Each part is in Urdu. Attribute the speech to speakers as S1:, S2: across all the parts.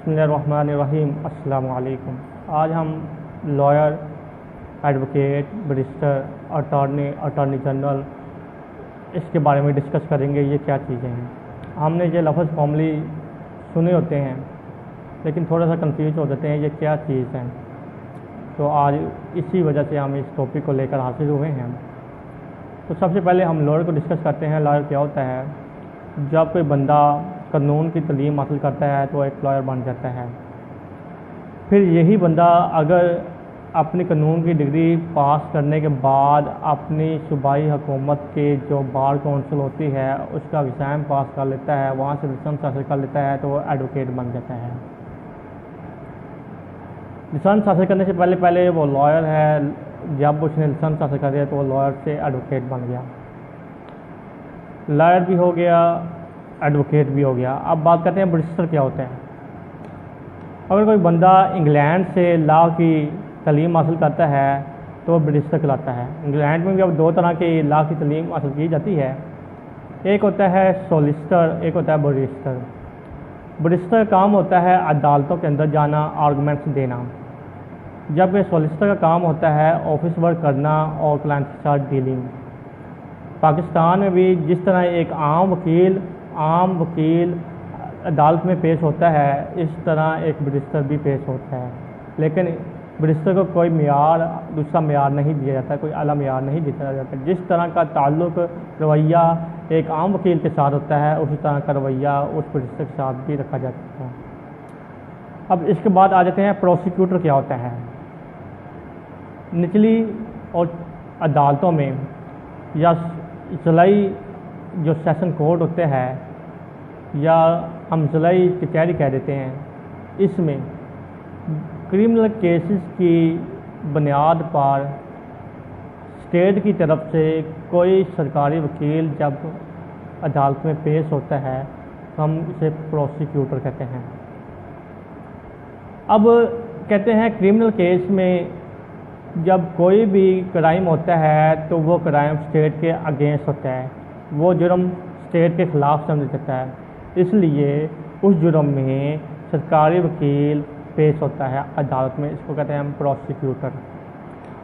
S1: بسم اللہ الرحمن الرحیم۔ السلام علیکم۔ آج ہم lawyer, advocate, barrister, attorney general اس کے بارے میں ڈسکس کریں گے، یہ کیا چیزیں ہیں۔ ہم نے یہ لفظ فارملی سنے ہوتے ہیں لیکن تھوڑا سا کنفیوز ہو جاتے ہیں یہ کیا چیز ہے، تو آج اسی وجہ سے ہم اس ٹاپک کو لے کر حاضر ہوئے ہیں۔ تو سب سے پہلے ہم لائر کو ڈسکس کرتے ہیں۔ لائر کیا ہوتا ہے؟ جب کوئی بندہ قانون کی تعلیم حاصل کرتا ہے تو ایک لائر بن جاتا ہے۔ پھر یہی بندہ اگر اپنی قانون کی ڈگری پاس کرنے کے بعد اپنی صوبائی حکومت کے جو بار کونسل ہوتی ہے اس کا ایگزام پاس کر لیتا ہے، وہاں سے لائسنس حاصل کر لیتا ہے تو وہ ایڈوکیٹ بن جاتا ہے۔ لائسنس حاصل کرنے سے پہلے وہ لائر ہے، جب اس نے لائسنس حاصل کر دیا تو وہ لائر سے ایڈوکیٹ بن گیا۔ لائر بھی ہو گیا، ایڈوکیٹ بھی ہو گیا۔ اب بات کرتے ہیں بریسٹر کیا ہوتے ہیں۔ اگر کوئی بندہ انگلینڈ سے لا کی تعلیم حاصل کرتا ہے تو وہ بریسٹر کہلاتا ہے۔ انگلینڈ میں بھی اب دو طرح کی لا کی تعلیم حاصل کی جاتی ہے، ایک ہوتا ہے سولسٹر، ایک ہوتا ہے بریسٹر۔ بریسٹر کا کام ہوتا ہے عدالتوں کے اندر جانا، آرگومنٹس دینا، جبکہ سولسٹر کا کام ہوتا ہے آفس ورک کرنا اور کلائنٹ کے ساتھ ڈیلنگ۔ پاکستان میں بھی جس طرح ایک عام وکیل عدالت میں پیش ہوتا ہے اس طرح ایک بریسٹر بھی پیش ہوتا ہے، لیکن بریسٹر کو کوئی دوسرا معیار نہیں دیا جاتا، کوئی اعلیٰ معیار نہیں دیا جاتا۔ جس طرح کا تعلق رویہ ایک عام وکیل کے ساتھ ہوتا ہے اسی طرح کا رویہ اس بریسٹر کے ساتھ بھی رکھا جاتا ہے۔ اب اس کے بعد آ جاتے ہیں پروسیکیوٹر کیا ہوتا ہے۔ نچلی اور عدالتوں میں یا ضلعی جو سیشن کورٹ ہوتے ہیں یا ہم ضلعی کچہری کہہ دیتے ہیں، اس میں کرمنل کیسز کی بنیاد پر اسٹیٹ کی طرف سے کوئی سرکاری وکیل جب عدالت میں پیش ہوتا ہے تو ہم اسے پروسیکیوٹر کہتے ہیں۔ اب کہتے ہیں کرمنل کیس میں جب کوئی بھی کرائم ہوتا ہے تو وہ کرائم اسٹیٹ کے اگینسٹ ہوتا ہے، وہ جرم اسٹیٹ کے خلاف سمجھا جاتا ہے، اس لیے اس جرم میں سرکاری وکیل پیش ہوتا ہے عدالت میں، اس کو کہتے ہیں ہم پروسیکیوٹر۔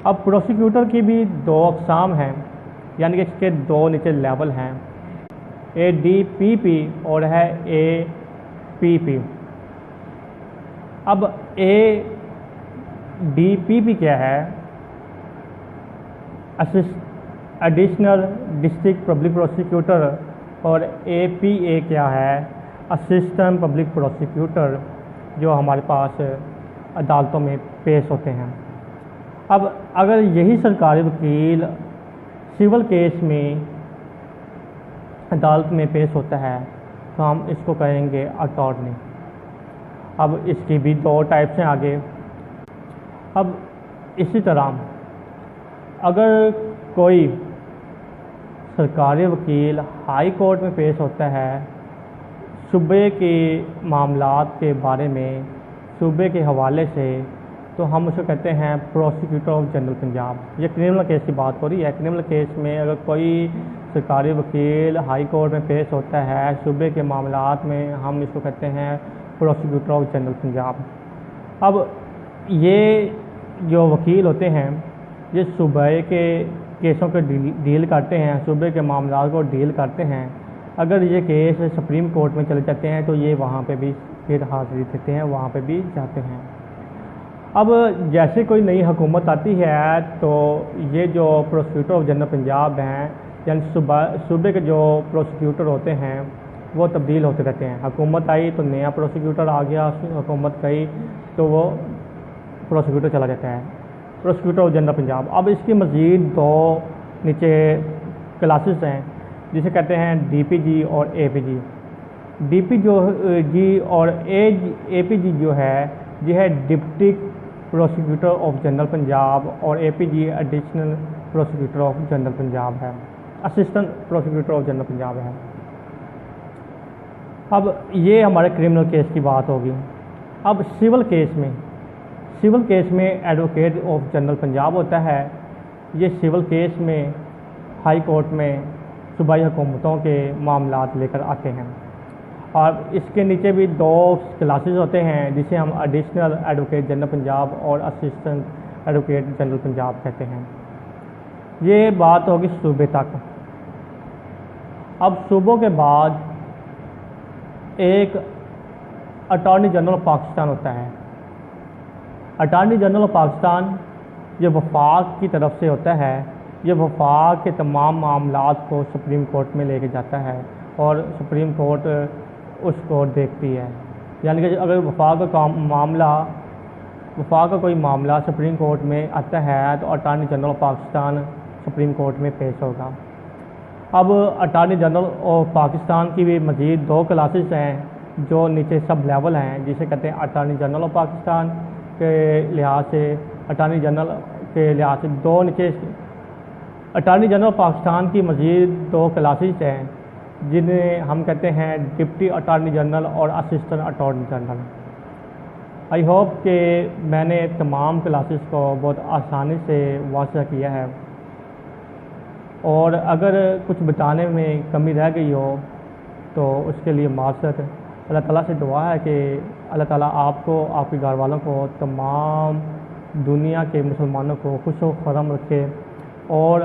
S1: اب پروسیکیوٹر کی بھی دو اقسام ہیں، یعنی کہ اس کے دو نیچے لیول ہیں، اے ڈی پی پی اور ہے اے پی پی۔ اب اے ڈی پی پی کیا ہے؟ ایڈیشنل ڈسٹرکٹ پبلک پروسیکیوٹر، اور اے پی اے کیا ہے؟ اسسٹنٹ پبلک پروسیکیوٹر، جو ہمارے پاس عدالتوں میں پیش ہوتے ہیں۔ اب اگر یہی سرکاری وکیل سول کیس میں عدالت میں پیش ہوتا ہے تو ہم اس کو کہیں گے اٹارنی۔ اب اس کی بھی دو ٹائپس ہیں آگے۔ اب اسی طرح اگر کوئی سرکاری وکیل ہائی کورٹ میں پیش ہوتا ہے صوبے کے معاملات کے بارے میں، صوبے کے حوالے سے، تو ہم اسے کہتے ہیں پروسیکیوٹر آف جنرل پنجاب۔ یہ کرمنل کیس کی بات ہو رہی ہے۔ کرمنل کیس میں اگر کوئی سرکاری وکیل ہائی کورٹ میں پیش ہوتا ہے صوبے کے معاملات میں، ہم اس کو کہتے ہیں پروسیکیوٹر آف جنرل پنجاب۔ اب یہ جو وکیل ہوتے ہیں یہ صوبے کے کیسوں کو ڈیل کرتے ہیں، صوبے کے معاملات کو ڈیل کرتے ہیں۔ اگر یہ کیس سپریم کورٹ میں چلے جاتے ہیں تو یہ وہاں پہ بھی پھر حاضری دیتے ہیں، وہاں پہ بھی جاتے ہیں۔ اب جیسے کوئی نئی حکومت آتی ہے تو یہ جو پروسیکیوٹر آف جنرل پنجاب ہیں، یعنی صوبے کے جو پروسیکیوٹر ہوتے ہیں وہ تبدیل ہوتے رہتے ہیں۔ حکومت آئی تو نیا پروسیکیوٹر آ گیا، حکومت گئی تو وہ پروسیکیوٹر چلا جاتا ہے، پروسیکیوٹر آف جنرل پنجاب۔ اب اس کی مزید دو نیچے کلاسز ہیں جسے کہتے ہیں ڈی پی جی اور A P G. D P جی اور اے پی جی جو ہے یہ ہے deputy prosecutor of general Punjab, اور A P G additional prosecutor of general Punjab ہے، assistant prosecutor of general Punjab ہے۔ اب یہ ہمارے کرمنل کیس کی بات ہوگی۔ اب سول کیس میں ایڈوکیٹ آف جنرل پنجاب ہوتا ہے۔ یہ سول کیس میں ہائی کورٹ میں صوبائی حکومتوں کے معاملات لے کر آتے ہیں۔ اور اس کے نیچے بھی 2 کلاسز ہوتے ہیں جسے ہم ایڈیشنل ایڈوکیٹ جنرل پنجاب اور اسسٹنٹ ایڈوکیٹ جنرل پنجاب کہتے ہیں۔ یہ بات ہوگی صوبے تک۔ اب صوبوں کے بعد ایک اٹارنی جنرل آف پاکستان ہوتا ہے۔ اٹارنی جنرل آف پاکستان یہ وفاق کی طرف سے ہوتا ہے، یہ وفاق کے تمام معاملات کو سپریم کورٹ میں لے کے جاتا ہے اور سپریم کورٹ اس کو دیکھتی ہے۔ یعنی کہ اگر وفاق کا کوئی معاملہ سپریم کورٹ میں آتا ہے تو attorney general of Pakistan supreme court میں پیش ہوگا۔ اب اٹارنی جنرل آف پاکستان کی بھی مزید 2 کلاسز ہیں جو نیچے سب لیول ہیں، جسے کہتے ہیں اٹارنی جنرل آف پاکستان کے لحاظ سے اٹارنی جنرل کے لحاظ سے 2 نیچے اٹارنی جنرل آف پاکستان کی مزید 2 کلاسز ہیں جنہیں ہم کہتے ہیں ڈپٹی اٹارنی جنرل اور assistant attorney general. I hope کہ میں نے تمام کلاسز کو بہت آسانی سے واضح کیا ہے، اور اگر کچھ بتانے میں کمی رہ گئی ہو تو اس کے لیے معذرت۔ اللہ تعالیٰ سے دعا ہے کہ اللہ تعالیٰ آپ کو، آپ کے گھر والوں کو، تمام دنیا کے مسلمانوں کو خوش و خرم رکھے اور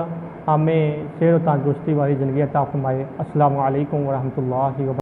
S1: ہمیں صحت و تندرستی والی زندگی عطا فرمائے۔ السلام علیکم ورحمۃ اللہ وبرکاتہ۔